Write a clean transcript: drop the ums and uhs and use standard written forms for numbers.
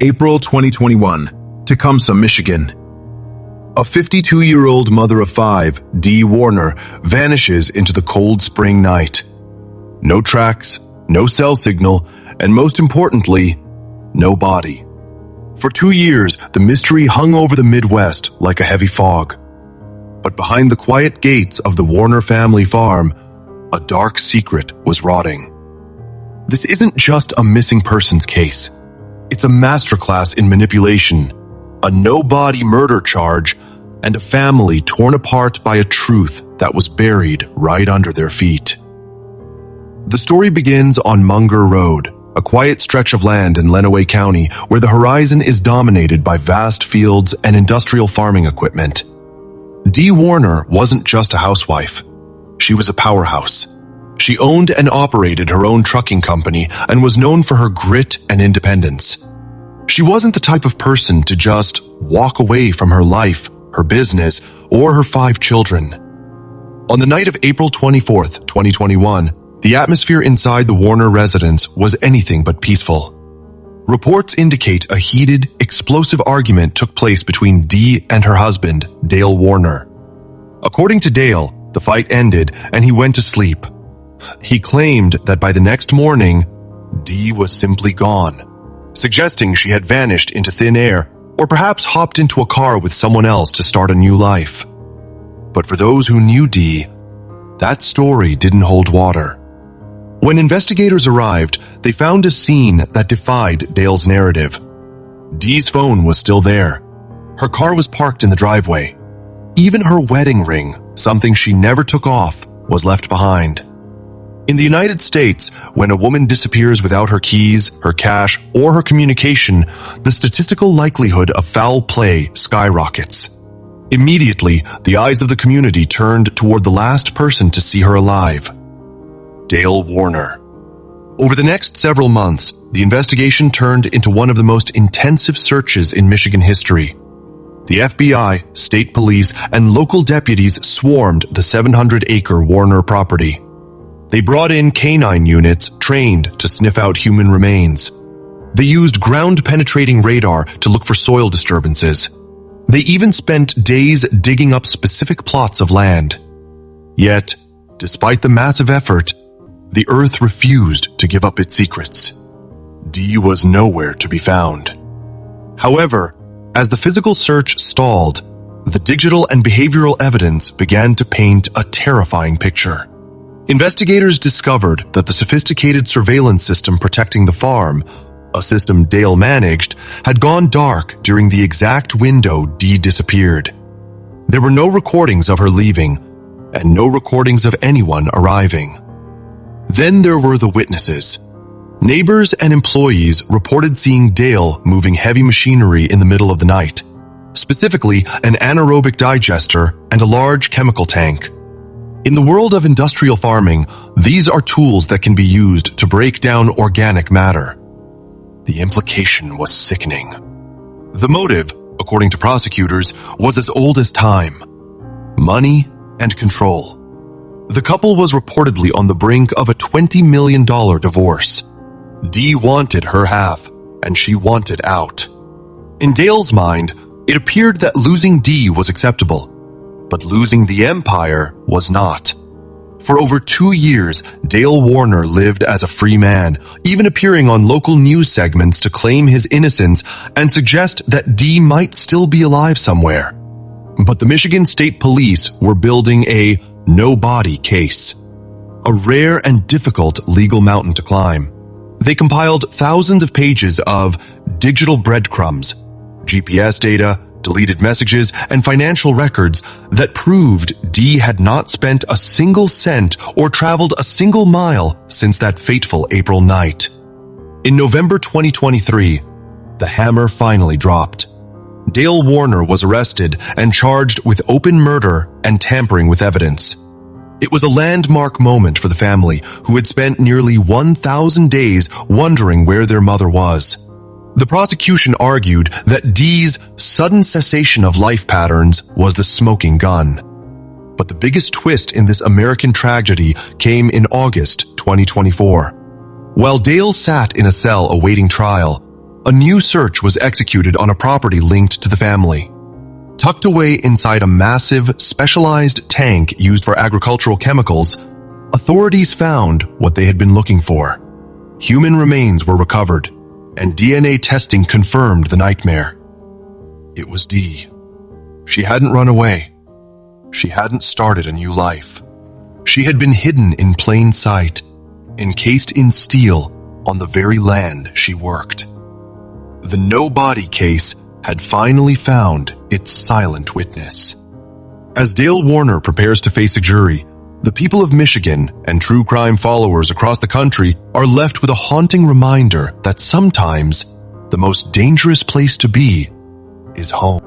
April 2021, Tecumseh, Michigan. A 52-year-old mother of five, Dee Warner, vanishes into the cold spring night. No tracks, no cell signal, and most importantly, no body. For 2 years, the mystery hung over the Midwest like a heavy fog. But behind the quiet gates of the Warner family farm, a dark secret was rotting. This isn't just a missing persons case. It's a masterclass in manipulation, a no-body murder charge, and a family torn apart by a truth that was buried right under their feet. The story begins on Munger Road, a quiet stretch of land in Lenawee County where the horizon is dominated by vast fields and industrial farming equipment. Dee Warner wasn't just a housewife. She was a powerhouse. She owned and operated her own trucking company and was known for her grit and independence. She wasn't the type of person to just walk away from her life, her business, or her 5 children. On the night of April 24th, 2021, the atmosphere inside the Warner residence was anything but peaceful. Reports indicate a heated, explosive argument took place between Dee and her husband, Dale Warner. According to Dale, the fight ended and he went to sleep. He claimed that by the next morning, Dee was simply gone, suggesting she had vanished into thin air or perhaps hopped into a car with someone else to start a new life. But for those who knew Dee, that story didn't hold water. When investigators arrived, they found a scene that defied Dale's narrative. Dee's phone was still there. Her car was parked in the driveway. Even her wedding ring, something she never took off, was left behind. In the United States, when a woman disappears without her keys, her cash, or her communication, the statistical likelihood of foul play skyrockets. Immediately, the eyes of the community turned toward the last person to see her alive, Dale Warner. Over the next several months, the investigation turned into one of the most intensive searches in Michigan history. The FBI, state police, and local deputies swarmed the 700-acre Warner property. They brought in canine units trained to sniff out human remains. They used ground-penetrating radar to look for soil disturbances. They even spent days digging up specific plots of land. Yet, despite the massive effort, the earth refused to give up its secrets. Dee was nowhere to be found. However, as the physical search stalled, the digital and behavioral evidence began to paint a terrifying picture. Investigators discovered that the sophisticated surveillance system protecting the farm, a system Dale managed, had gone dark during the exact window Dee disappeared. There were no recordings of her leaving, and no recordings of anyone arriving. Then there were the witnesses. Neighbors and employees reported seeing Dale moving heavy machinery in the middle of the night, specifically an anaerobic digester and a large chemical tank. In the world of industrial farming, these are tools that can be used to break down organic matter. The implication was sickening. The motive, according to prosecutors, was as old as time: money and control. The couple was reportedly on the brink of a $20 million divorce. Dee wanted her half, and she wanted out. In Dale's mind, it appeared that losing Dee was acceptable, but losing the empire was not. For over 2 years, Dale Warner lived as a free man, even appearing on local news segments to claim his innocence and suggest that Dee might still be alive somewhere. But the Michigan State Police were building a no-body case, a rare and difficult legal mountain to climb. They compiled thousands of pages of digital breadcrumbs, GPS data, deleted messages, and financial records that proved Dee had not spent a single cent or traveled a single mile since that fateful April night. In November 2023, the hammer finally dropped. Dale Warner was arrested and charged with open murder and tampering with evidence. It was a landmark moment for the family, who had spent nearly 1,000 days wondering where their mother was. The prosecution argued that Dee's sudden cessation of life patterns was the smoking gun. But the biggest twist in this American tragedy came in August 2024. While Dale sat in a cell awaiting trial, a new search was executed on a property linked to the family. Tucked away inside a massive, specialized tank used for agricultural chemicals, authorities found what they had been looking for. Human remains were recovered, and DNA testing confirmed the nightmare. It was Dee. She hadn't run away. She hadn't started a new life. She had been hidden in plain sight, encased in steel on the very land she worked. The no-body case had finally found its silent witness. As Dale Warner prepares to face a jury, the people of Michigan and true crime followers across the country are left with a haunting reminder that sometimes the most dangerous place to be is home.